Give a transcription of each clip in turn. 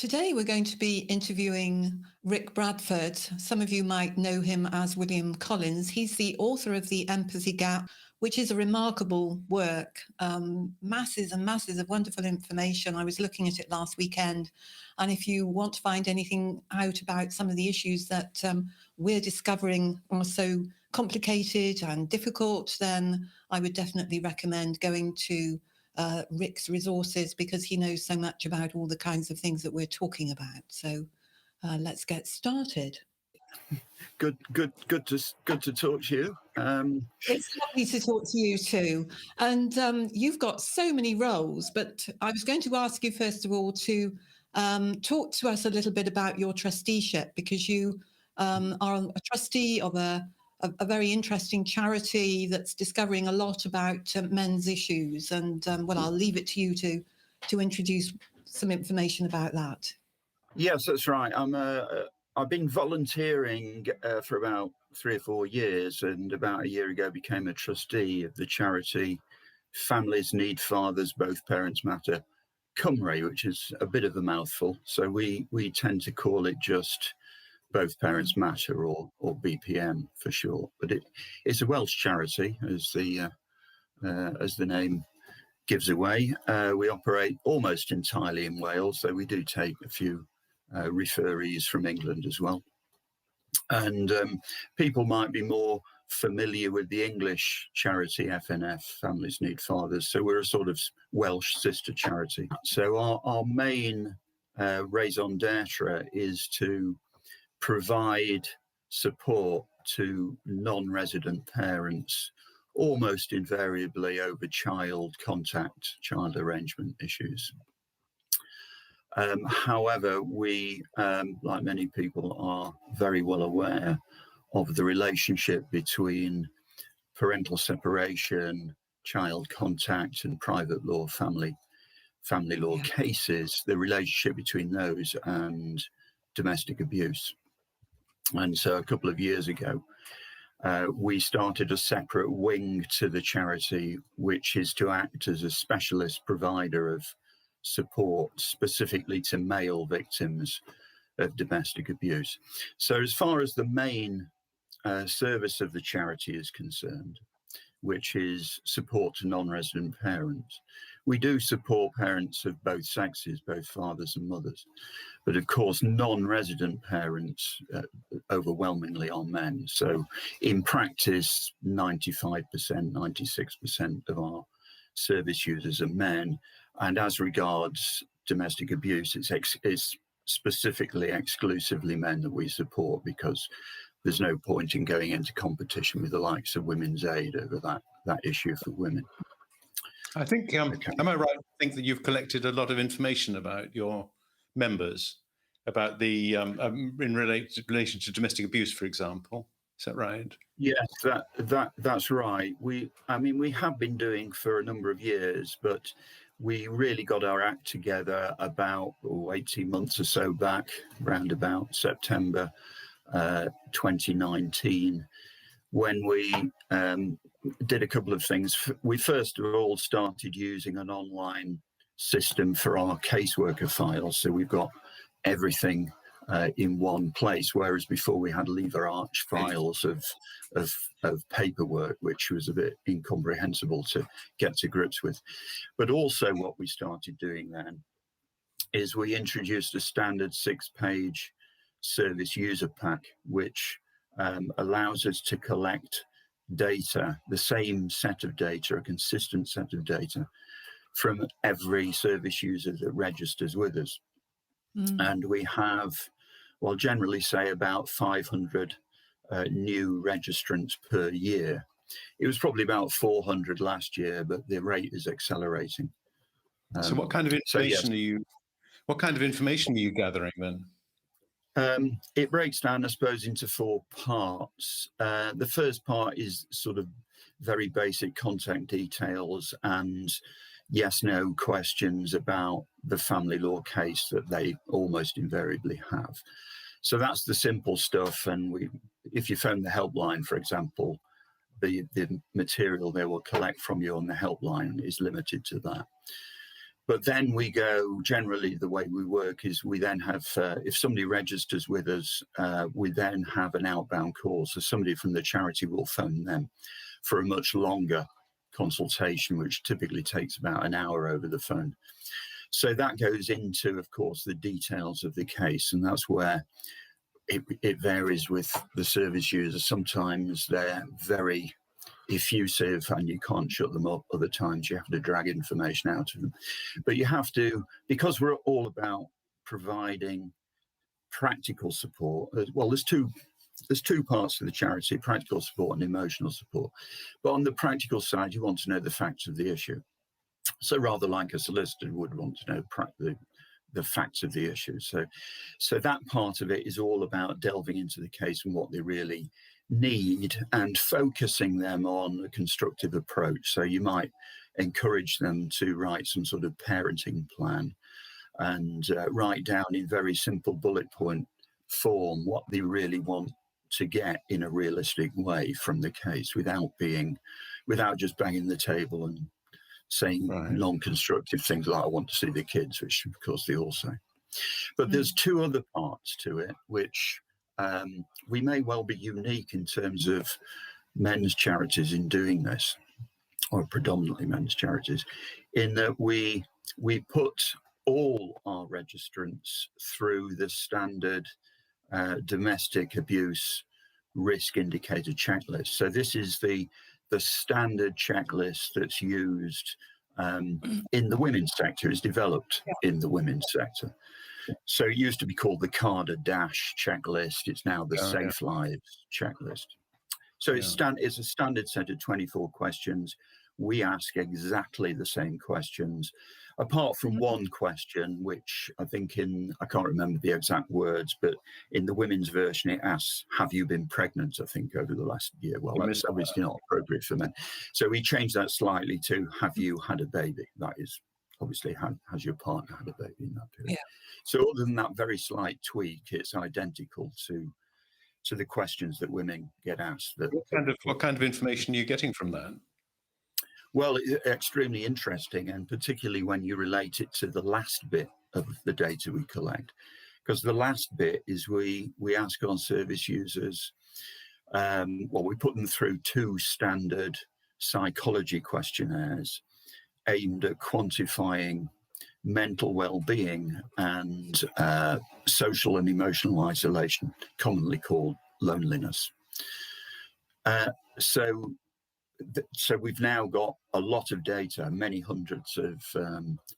Today, we're going to be interviewing Rick Bradford. Some of you might know him as William Collins. He's the author of The Empathy Gap, which is a remarkable work, masses and masses of wonderful information. I was looking at it last weekend. And if you want to find anything out about some of the issues that we're discovering are so complicated and difficult, then I would definitely recommend going to Rick's resources, because he knows so much about all the kinds of things that we're talking about. So let's get started. Good to talk to you. It's lovely to talk to you too. And you've got so many roles, but I was going to ask you first of all to talk to us a little bit about your trusteeship, because you are a trustee of a very interesting charity that's discovering a lot about men's issues. And I'll leave it to you to introduce some information about that. Yes, that's right. I've been volunteering for about 3 or 4 years, and about a year ago became a trustee of the charity Families Need Fathers, Both Parents Matter, Cymru, which is a bit of a mouthful. So we tend to call it just Both Parents Matter, or BPM for short. But it's a Welsh charity, as the name gives away. We operate almost entirely in Wales, though we do take a few referees from England as well. And people might be more familiar with the English charity FNF, Families Need Fathers. So we're a sort of Welsh sister charity. So our main raison d'etre is to provide support to non-resident parents, almost invariably over child contact, child arrangement issues. However, we, like many people, are very well aware of the relationship between parental separation, child contact, and private law, family law cases, the relationship between those and domestic abuse. And so a couple of years ago, we started a separate wing to the charity, which is to act as a specialist provider of support specifically to male victims of domestic abuse. So as far as the main service of the charity is concerned, which is support to non-resident parents, we do support parents of both sexes, both fathers and mothers. But of course, non-resident parents overwhelmingly are men. So in practice, 95%, 96% of our service users are men. And as regards domestic abuse, it's specifically exclusively men that we support, because there's no point in going into competition with the likes of Women's Aid over that issue for women. I think, am I right to think that you've collected a lot of information about your members, about the in relation to domestic abuse, for example? Is that right? Yes, that's right. We have been doing for a number of years, but we really got our act together about 18 months or so back, around about September 2019, when we did a couple of things. We first of all started using an online system for our caseworker files. So we've got everything in one place, whereas before we had lever arch files of paperwork, which was a bit incomprehensible to get to grips with. But also what we started doing then is we introduced a standard 6-page service user pack, which allows us to collect data, the same set of data, a consistent set of data from every service user that registers with us. And we have, generally say about 500 new registrants per year. It was probably about 400 last year, but the rate is accelerating. So what kind of information what kind of information are you gathering then? It breaks down, I suppose, into 4 parts. The first part is sort of very basic contact details and yes/no questions about the family law case that they almost invariably have. So that's the simple stuff. And if you phone the helpline, for example, the material they will collect from you on the helpline is limited to that. But then we go, generally the way we work is we then have, if somebody registers with us, we then have an outbound call. So somebody from the charity will phone them for a much longer consultation, which typically takes about an hour over the phone. So that goes into, of course, the details of the case. And that's where it varies with the service users. Sometimes they're very effusive and you can't shut them up. Other times you have to drag information out of them. But you have to, because we're all about providing practical support. Well, there's two parts to the charity: practical support and emotional support. But on the practical side, you want to know the facts of the issue. So rather like a solicitor would want to know the facts of the issue. So that part of it is all about delving into the case and what they really need and focusing them on a constructive approach. So you might encourage them to write some sort of parenting plan and write down in very simple bullet point form what they really want to get in a realistic way from the case without just banging the table and saying non-constructive things like, I want to see the kids, which of course they all say. But there's two other parts to it, which we may well be unique in terms of men's charities in doing this, or predominantly men's charities, in that we put all our registrants through the standard domestic abuse risk indicator checklist. So this is the standard checklist that's used in the women's sector, is developed in the women's sector. So it used to be called the CARDA Dash checklist. It's now the Safe Lives checklist. So it's a standard set of 24 questions. We ask exactly the same questions, apart from one question, which I think I can't remember the exact words, but in the women's version, it asks, have you been pregnant, I think, over the last year? Well, that's obviously not appropriate for men. So we changed that slightly to, have you had a baby? That is, obviously, has your partner had a baby in that period? Yeah. So other than that very slight tweak, it's identical to the questions that women get asked. What kind of information are you getting from that? Well, it's extremely interesting, and particularly when you relate it to the last bit of the data we collect. Because the last bit is we ask our service users, we put them through 2 standard psychology questionnaires aimed at quantifying mental well-being and social and emotional isolation, commonly called loneliness. So we've now got a lot of data. Many hundreds of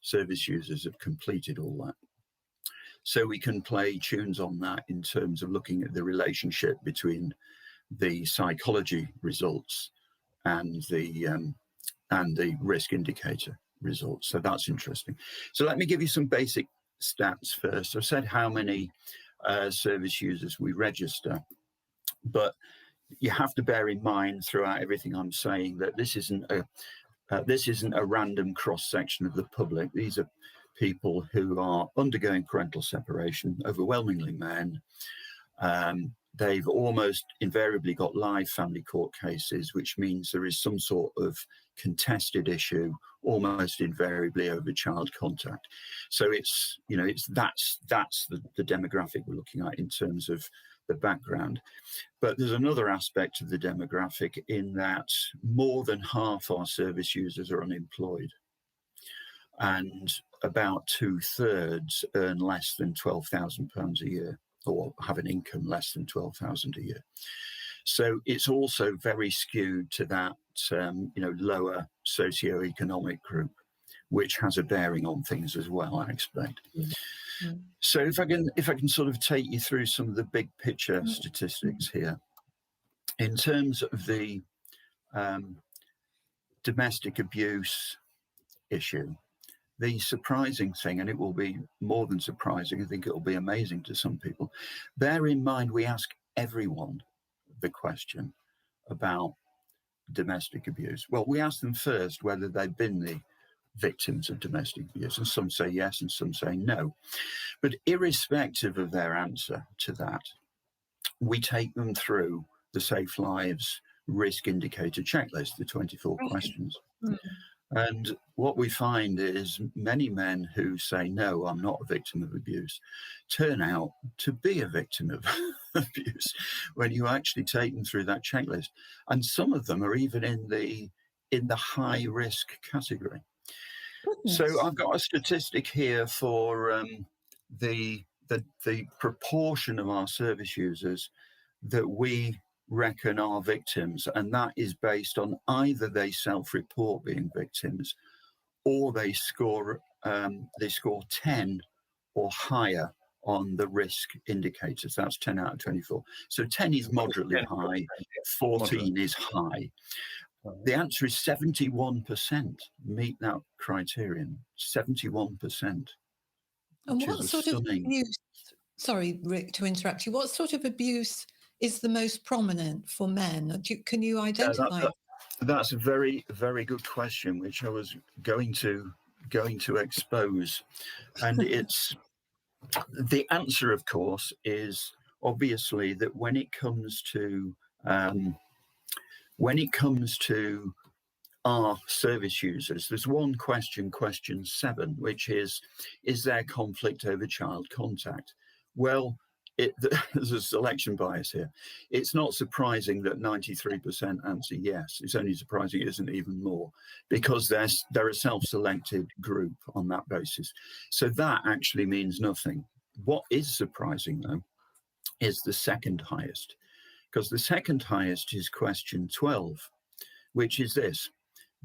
service users have completed all that. So we can play tunes on that in terms of looking at the relationship between the psychology results and the risk indicator results. So that's interesting. So let me give you some basic stats first. I've said how many service users we register, but you have to bear in mind throughout everything I'm saying that this isn't a random cross section of the public. These are people who are undergoing parental separation, overwhelmingly men. They've almost invariably got live family court cases, which means there is some sort of contested issue, almost invariably over child contact. So that's the demographic we're looking at in terms of the background. But there's another aspect of the demographic in that more than half our service users are unemployed, and about 2/3 earn less than £12,000 a year, or have an income less than £12,000 a year. So it's also very skewed to that lower socioeconomic group, which has a bearing on things as well, I expect. Mm-hmm. So if I can sort of take you through some of the big picture statistics here. In terms of the domestic abuse issue, the surprising thing, and it will be more than surprising, I think it will be amazing to some people, bear in mind we ask everyone the question about domestic abuse. Well, we ask them first whether they've been the victims of domestic abuse, and some say yes and some say no. But irrespective of their answer to that, we take them through the Safe Lives risk indicator checklist, the 24 questions. And what we find is many men who say, no, I'm not a victim of abuse, turn out to be a victim of abuse when you actually take them through that checklist. And some of them are even in the high risk category. Goodness. So I've got a statistic here for the proportion of our service users that we reckon are victims, and that is based on either they self-report being victims or they score 10 or higher on the risk indicators. That's 10 out of 24. So 10 is moderately high, 14 is high. The answer is 71% meet that criterion. 71%. And what sort of abuse, sorry, Rick, to interrupt you, what sort of abuse is the most prominent for men? Can you identify? That's a very, very good question, which I was going to expose. And it's the answer, of course, is obviously that when it comes to our service users, there's one question, question 7, which is there conflict over child contact? Well, there's a selection bias here. It's not surprising that 93% answer yes. It's only surprising it isn't even more, because they're a self-selected group on that basis. So that actually means nothing. What is surprising, though, is the second highest, because the second highest is question 12, which is this: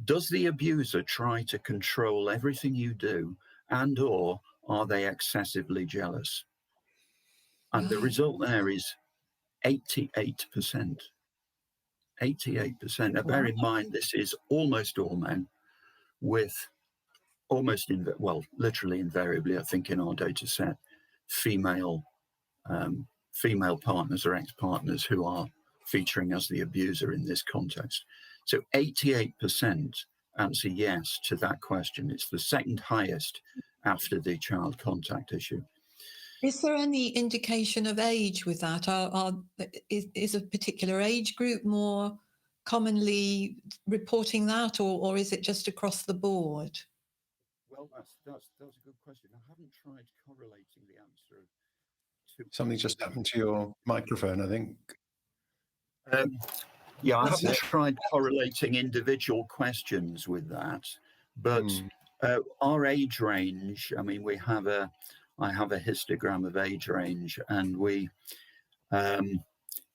does the abuser try to control everything you do, and or are they excessively jealous? And the result there is 88%. 88%. Now, bear in mind, this is almost all men with literally invariably, I think in our data set, female partners or ex-partners who are featuring as the abuser in this context. So 88% answer yes to that question. It's the second highest after the child contact issue. Is there any indication of age with that? Is a particular age group more commonly reporting that, or is it just across the board? Well, that's a good question. I haven't tried correlating the answer. Something just happened to your microphone, I think. Yeah, I haven't tried correlating individual questions with that, but our age range, I mean, I have a histogram of age range, and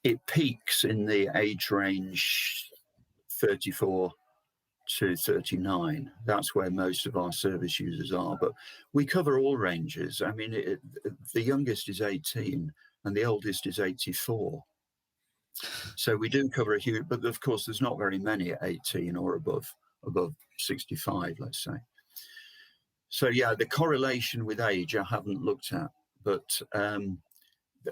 it peaks in the age range 34 to 39. That's where most of our service users are, but we cover all ranges. I mean, the youngest is 18 and the oldest is 84. So we do cover a huge, but of course there's not very many at 18 or above 65, let's say. So yeah, the correlation with age I haven't looked at, but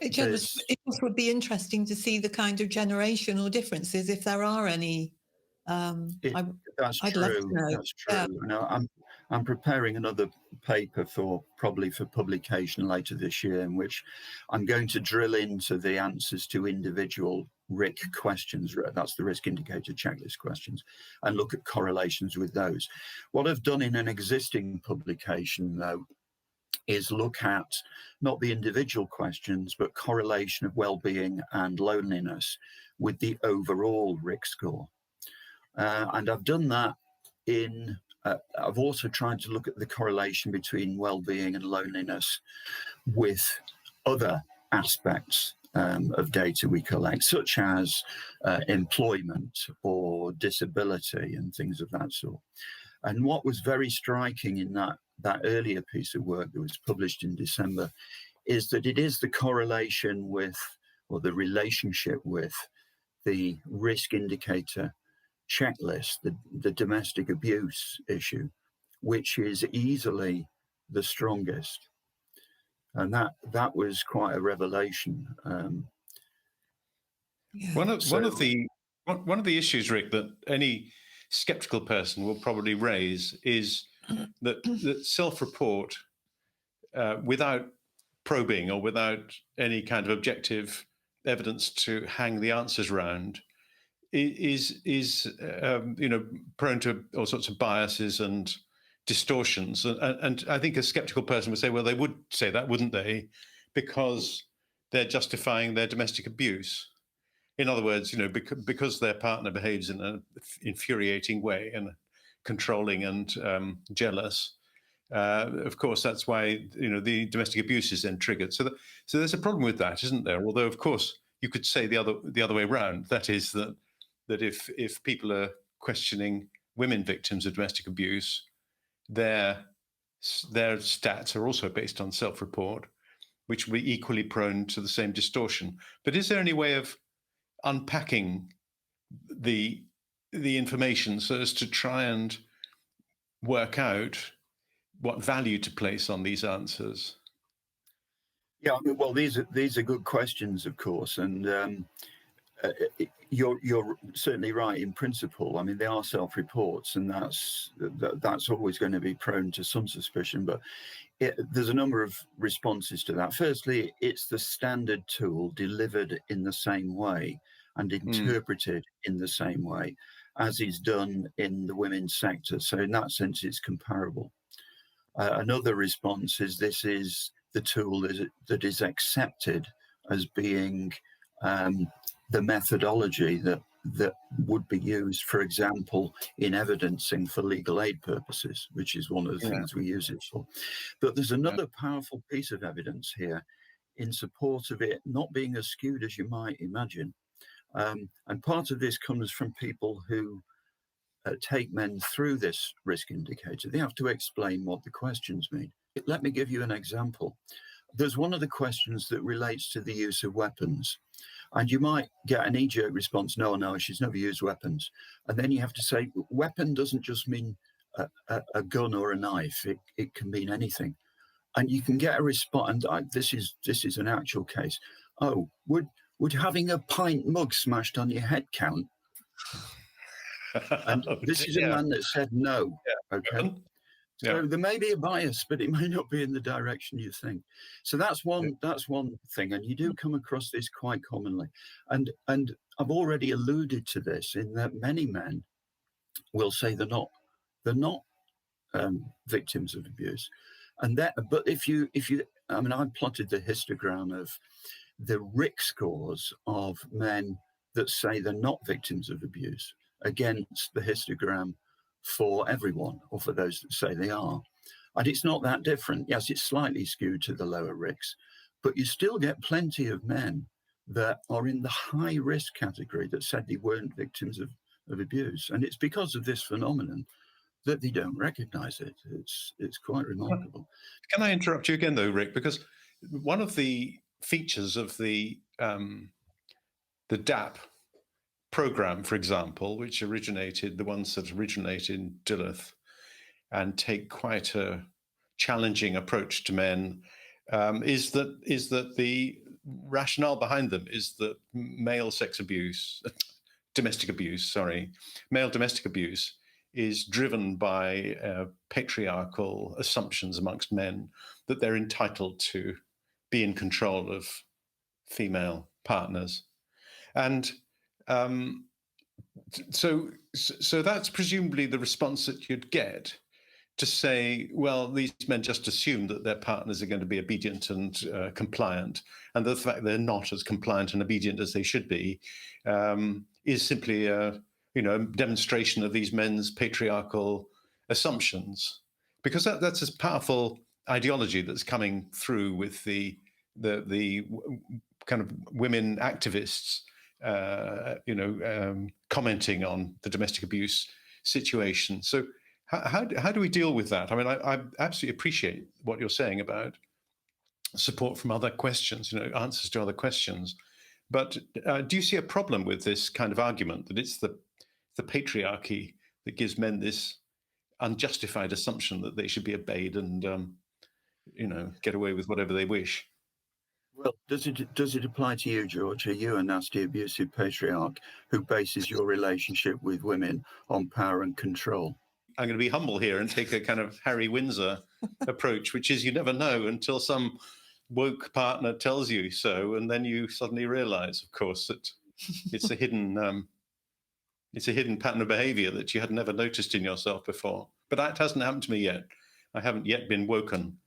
it just would be interesting to see the kind of generational differences, if there are any. That's I'd true. love to know. That's true. Yeah. No, I'm preparing another paper probably for publication later this year, in which I'm going to drill into the answers to individual RIC questions. That's the risk indicator checklist questions, and look at correlations with those. What I've done in an existing publication, though, is look at not the individual questions, but correlation of well-being and loneliness with the overall RIC score. And I've done that I've also tried to look at the correlation between well-being and loneliness with other aspects of data we collect, such as employment or disability and things of that sort. And what was very striking in that earlier piece of work that was published in December is that it is the correlation with, or the relationship with, the risk indicator checklist, the domestic abuse issue, which is easily the strongest. And that was quite a revelation. One of the issues, Rick, that any skeptical person will probably raise is that self-report without probing or without any kind of objective evidence to hang the answers around is prone to all sorts of biases and distortions, and I think a skeptical person would say, well, they would say that, wouldn't they, because they're justifying their domestic abuse. In other words, because their partner behaves in an infuriating way and controlling and jealous. Of course, that's why the domestic abuse is then triggered. So there's a problem with that, isn't there? Although, of course, you could say the other way around. That is that if people are questioning women victims of domestic abuse, their stats are also based on self-report, which will be equally prone to the same distortion. But is there any way of unpacking the information so as to try and work out what value to place on these answers? Yeah, well, these are good questions, of course, and you're certainly right in principle. I mean, they are self-reports, and that's always going to be prone to some suspicion. But there's a number of responses to that. Firstly, it's the standard tool delivered in the same way and interpreted in the same way as is done in the women's sector. So in that sense, it's comparable. Another response is this is the tool that is accepted as being the methodology that would be used, for example, in evidencing for legal aid purposes, which is one of the things we use it for. But there's another powerful piece of evidence here in support of it not being as skewed as you might imagine. And part of this comes from people who take men through this risk indicator. They have to explain what the questions mean. Let me give you an example. There's one of the questions that relates to the use of weapons. And you might get an knee-jerk response, no, she's never used weapons. And then you have to say, weapon doesn't just mean a gun or a knife. It can mean anything. And you can get a response, and this is an actual case. Oh, would having a pint mug smashed on your head count? And this is a man that said no. Okay. So there may be a bias, but it may not be in the direction you think. So that's one thing, and you do come across this quite commonly. And I've already alluded to this in that many men will say they're not victims of abuse, but if you, I mean, I plotted the histogram of the RIC scores of men that say they're not victims of abuse against the histogram for everyone, or for those that say they are. And it's not that different. Yes, it's slightly skewed to the lower risks, but you still get plenty of men that are in the high risk category that said they weren't victims of abuse. And it's because of this phenomenon that they don't recognize it. It's quite remarkable. Can I interrupt you again, though, Rick? Because one of the features of the DAP program, for example, which the ones that originate in Duluth and take quite a challenging approach to men, is that the rationale behind them is that male domestic abuse is driven by patriarchal assumptions amongst men that they're entitled to be in control of female partners. And so that's presumably the response that you'd get, to say, well, these men just assume that their partners are going to be obedient and compliant, and the fact they're not as compliant and obedient as they should be is simply a demonstration of these men's patriarchal assumptions. Because that's a powerful ideology that's coming through with the kind of women activists, commenting on the domestic abuse situation. So how do we deal with that? I mean, I absolutely appreciate what you're saying about support from other questions, answers to other questions. But do you see a problem with this kind of argument that it's the patriarchy that gives men this unjustified assumption that they should be obeyed and get away with whatever they wish? Well, does it apply to you, George? Are you a nasty, abusive patriarch who bases your relationship with women on power and control? I'm going to be humble here and take a kind of Harry Windsor approach, which is you never know until some woke partner tells you so, and then you suddenly realize, of course, that it's a hidden It's a hidden pattern of behavior that you had never noticed in yourself before. But that hasn't happened to me yet. I haven't yet been woken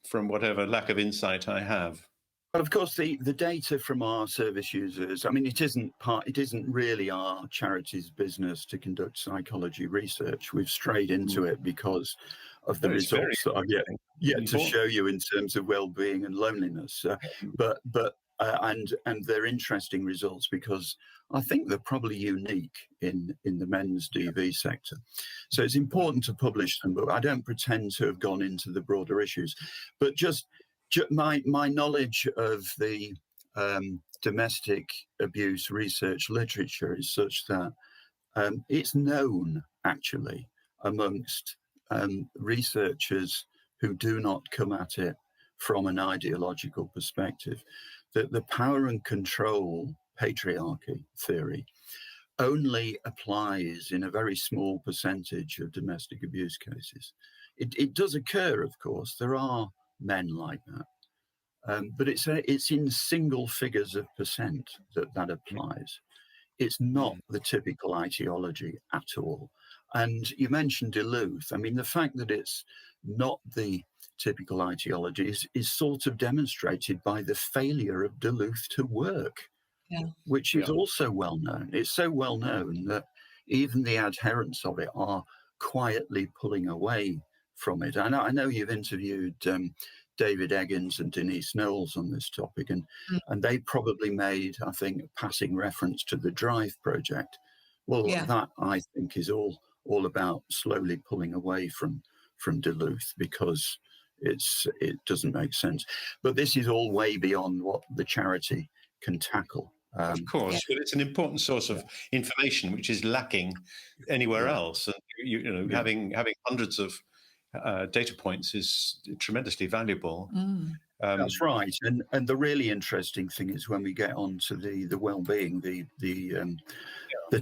from whatever lack of insight I have. But of course, the data from our service users, I mean, it isn't really our charity's business to conduct psychology research. We've strayed into it because of the results that I've yet to show you in terms of well-being and loneliness. And they're interesting results because I think they're probably unique in the men's DV sector. So it's important to publish them, but I don't pretend to have gone into the broader issues. But just my knowledge of the domestic abuse research literature is such that it's known actually amongst researchers who do not come at it from an ideological perspective, that the power and control patriarchy theory only applies in a very small percentage of domestic abuse cases. It does occur, of course. There are men like that, but it's in single figures of percent that applies. It's not the typical ideology at all. And you mentioned Duluth. I mean, the fact that it's not the typical ideology is sort of demonstrated by the failure of Duluth to work, which is also well known. It's so well known that even the adherents of it are quietly pulling away from it. I know you've interviewed David Eggins and Denise Knowles on this topic, and they probably made, I think, a passing reference to the Drive project. Well, that I think is all about slowly pulling away from Duluth because it doesn't make sense. But this is all way beyond what the charity can tackle. Of course, but it's an important source of information which is lacking anywhere else. And having hundreds of data points is tremendously valuable. That's right. And the really interesting thing is when we get on to the well-being, the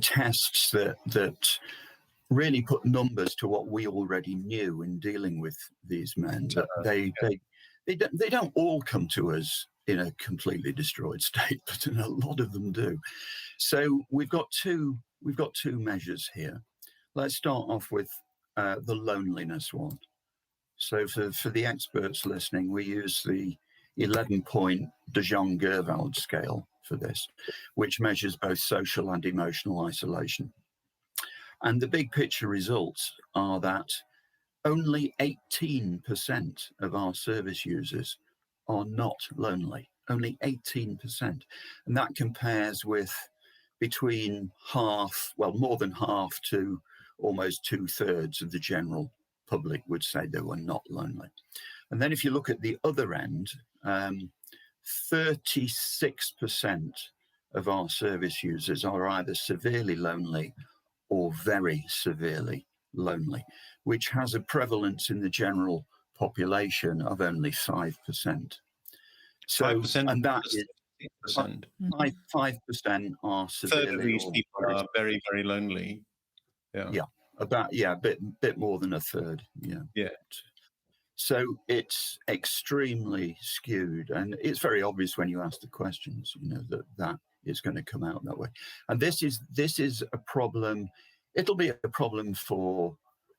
tests that really put numbers to what we already knew in dealing with these men. They don't all come to us in a completely destroyed state, but a lot of them do. So we've got two measures here. Let's start off with the loneliness one. So for the experts listening, we use the 11-point De Jong-Gervald scale for this, which measures both social and emotional isolation. And the big picture results are that only 18% of our service users are not lonely, only 18%. And that compares with between more than half to almost 2/3 of the general public would say they were not lonely. And then if you look at the other end, 36% of our service users are either severely lonely or very severely lonely, which has a prevalence in the general population of only 5%. So, 5%, and that is 5%. 5% are severely. Third of these people are very, very lonely. A bit more than a third. Yeah. So it's extremely skewed, and it's very obvious when you ask the questions, that it's going to come out that way. And this is a problem. It'll be a problem for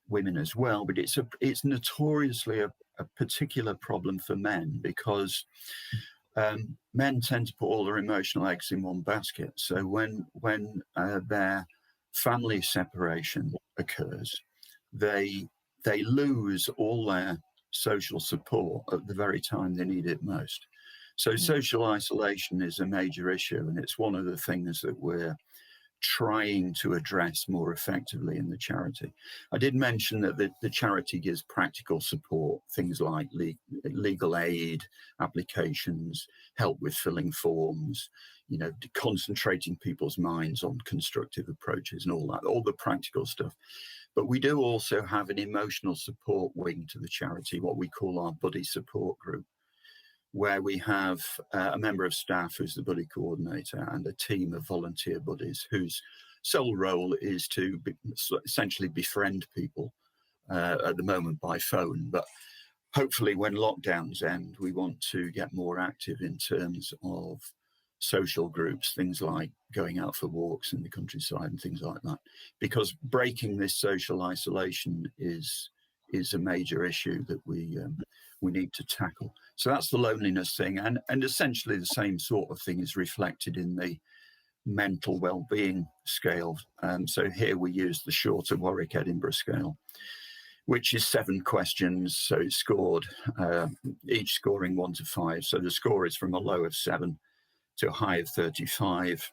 women as well, but it's notoriously a particular problem for men because men tend to put all their emotional eggs in one basket. So when their family separation occurs, they lose all their social support at the very time they need it most. So social isolation is a major issue, and it's one of the things that we're trying to address more effectively in the charity. I did mention that the charity gives practical support, things like legal aid, applications, help with filling forms, concentrating people's minds on constructive approaches and all the practical stuff. But we do also have an emotional support wing to the charity, what we call our buddy support group, where we have a member of staff who's the buddy coordinator and a team of volunteer buddies whose sole role is to essentially befriend people at the moment by phone. But hopefully when lockdowns end, we want to get more active in terms of social groups, things like going out for walks in the countryside and things like that, because breaking this social isolation is a major issue that we need to tackle. So that's the loneliness thing, and essentially the same sort of thing is reflected in the mental well-being scale. So here we use the shorter Warwick-Edinburgh scale, which is 7 questions. So it's scored, each scoring 1 to 5. So the score is from a low of 7 to a high of 35.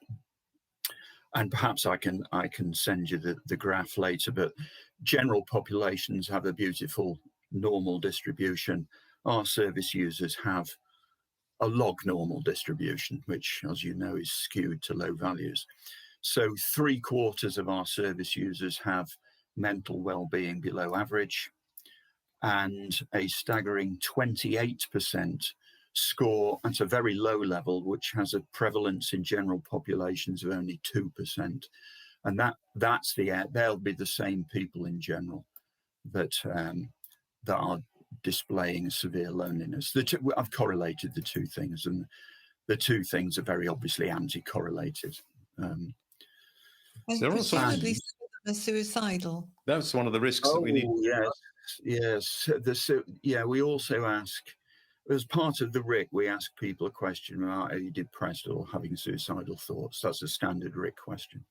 And perhaps I can send you the graph later, but general populations have a beautiful normal distribution. Our service users have a log normal distribution, which, as you know, is skewed to low values. So 3/4 of our service users have mental well-being below average, and a staggering 28% score at a very low level, which has a prevalence in general populations of only 2%. And they'll be the same people in general that are displaying severe loneliness. I've correlated the 2 things, and the 2 things are very obviously anti-correlated. And presumably suicidal. That's one of the risks that we need. Yes. We also ask, as part of the RIC, we ask people a question about, are you depressed or having suicidal thoughts? That's a standard RIC question.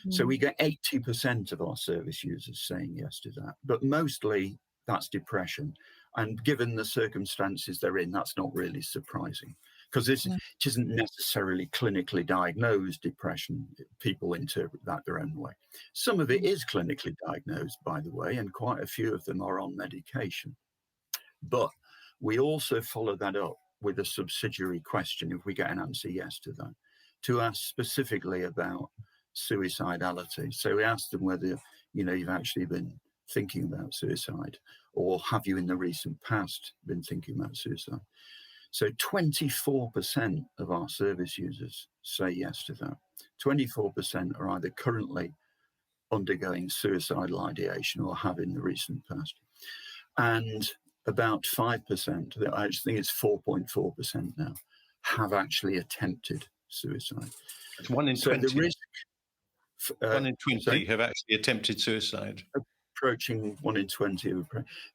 So we get 80% of our service users saying yes to that, but mostly that's depression. And given the circumstances they're in, that's not really surprising, because it isn't necessarily clinically diagnosed depression. People interpret that their own way. Some of it is clinically diagnosed, by the way, and quite a few of them are on medication. But we also follow that up with a subsidiary question, if we get an answer yes to that, to ask specifically about suicidality. So we ask them whether, you've actually been thinking about suicide, or have you in the recent past been thinking about suicide? So 24% of our service users say yes to that. 24% are either currently undergoing suicidal ideation or have in the recent past. And about 5%, I think it's 4.4% now, have actually attempted suicide. It's 1 in 20. So the risk, 1 in 20 have actually attempted suicide. Approaching 1 in 20.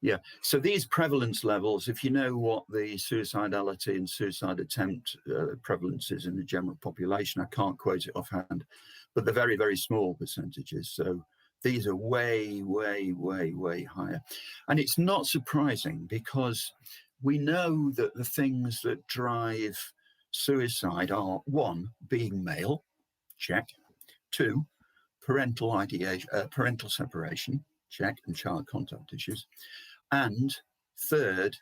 Yeah. So these prevalence levels, if you know what the suicidality and suicide attempt prevalence is in the general population, I can't quote it offhand, but they're very, very small percentages. So these are way, way, way, way higher. And it's not surprising, because we know that the things that drive suicide are, 1, being male, check. 2, parental separation, check, and child contact issues. And 3rd,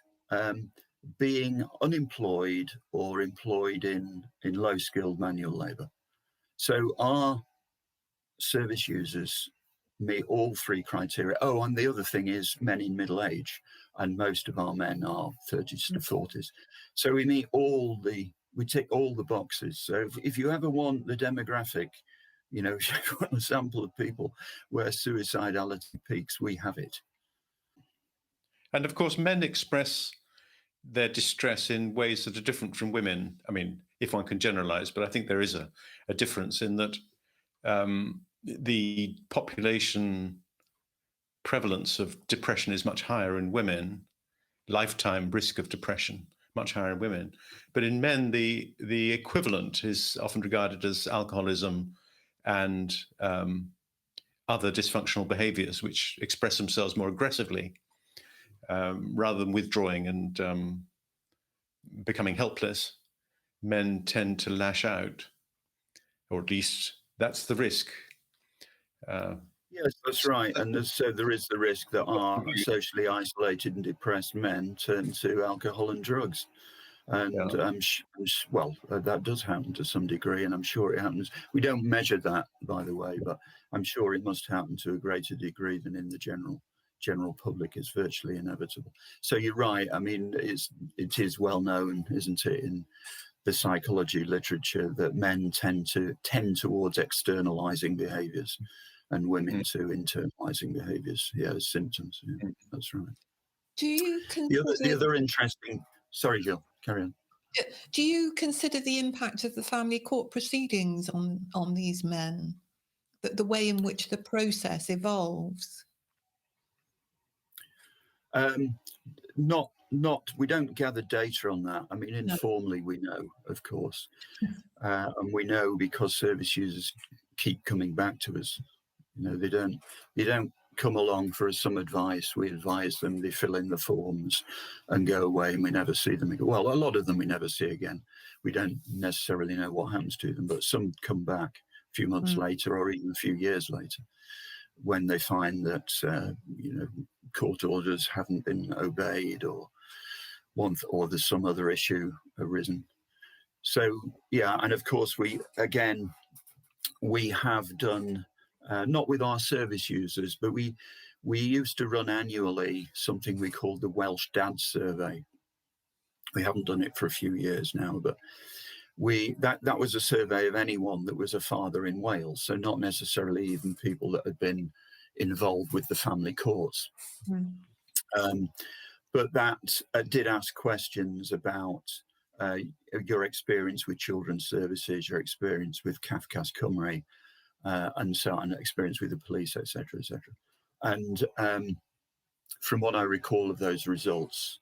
being unemployed or employed in low-skilled manual labour. So our service users meet all 3 criteria. Oh, and the other thing is men in middle age, and most of our men are 30s to 40s. So we tick all the boxes. So if you ever want the demographic, if you want a sample of people where suicidality peaks, we have it. And of course, men express their distress in ways that are different from women. I mean, if one can generalize, but I think there is a difference in that the population prevalence of depression is much higher in women, lifetime risk of depression much higher in women. But in men, the equivalent is often regarded as alcoholism and other dysfunctional behaviors which express themselves more aggressively rather than withdrawing and becoming helpless. Men tend to lash out, or at least that's the risk. Yes, that's right. And so there is the risk that our socially isolated and depressed men turn to alcohol and drugs. And that does happen to some degree, and I'm sure it happens. We don't measure that, by the way, but I'm sure it must happen to a greater degree than in the general public. It's virtually inevitable. So you're right. I mean, it is well known, isn't it, in the psychology literature, that men tend towards externalizing behaviors, and women to internalizing behaviors. Yeah, as symptoms. Yeah, that's right. Do you consider the other interesting? Sorry, Jill, carry on. Do you consider the impact of the family court proceedings on these men, the way in which the process evolves? We don't gather data on that. I mean, No. informally we know, of course, and we know because service users keep coming back to us. You know, they don't come along for some advice. We advise them, they fill in the forms and go away, and we never see them again. Well, a lot of them we never see again. We don't necessarily know what happens to them, but some come back a few months later or even a few years later when they find that court orders haven't been obeyed or there's some other issue arisen. So yeah, and of course we have done, not with our service users, but we used to run annually something we called the Welsh Dad Survey. We haven't done it for a few years now, but that was a survey of anyone that was a father in Wales, so not necessarily even people that had been involved with the family courts. But that did ask questions about your experience with children's services, your experience with Cafcass Cymru, and so on, experience with the police, etc., etc. And from what I recall of those results,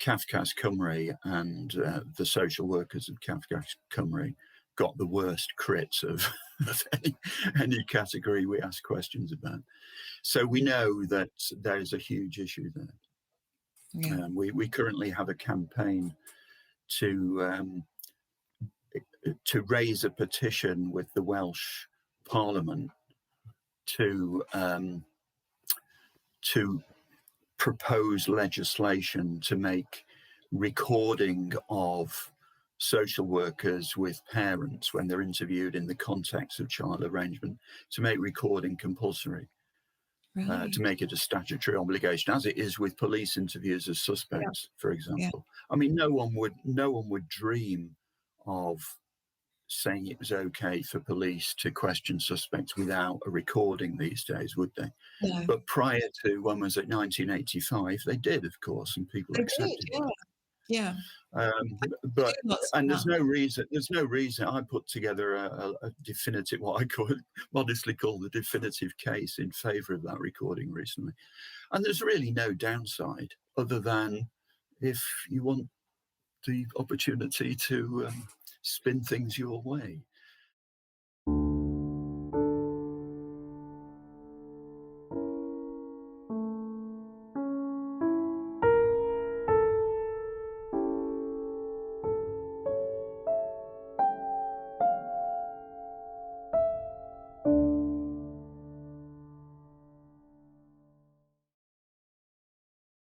Cafcass Cymru and the social workers of Cafcass Cymru got the worst crits of any category we ask questions about. So we know that there's a huge issue there. Yeah. We currently have a campaign to raise a petition with the Welsh Parliament to propose legislation to make recording of social workers with parents when they're interviewed in the context of child arrangement, to make recording compulsory. Right. To make it a statutory obligation, as it is with police interviews as suspects, for example. I mean, no one would dream of saying it was okay for police to question suspects without a recording these days, would they? No. But prior to, when was it, 1985, they did, of course, and people accepted that. Yeah. But there's no reason. I put together a definitive, what I modestly call the definitive case in favour of that recording recently, and there's really no downside other than if you want the opportunity to spin things your way.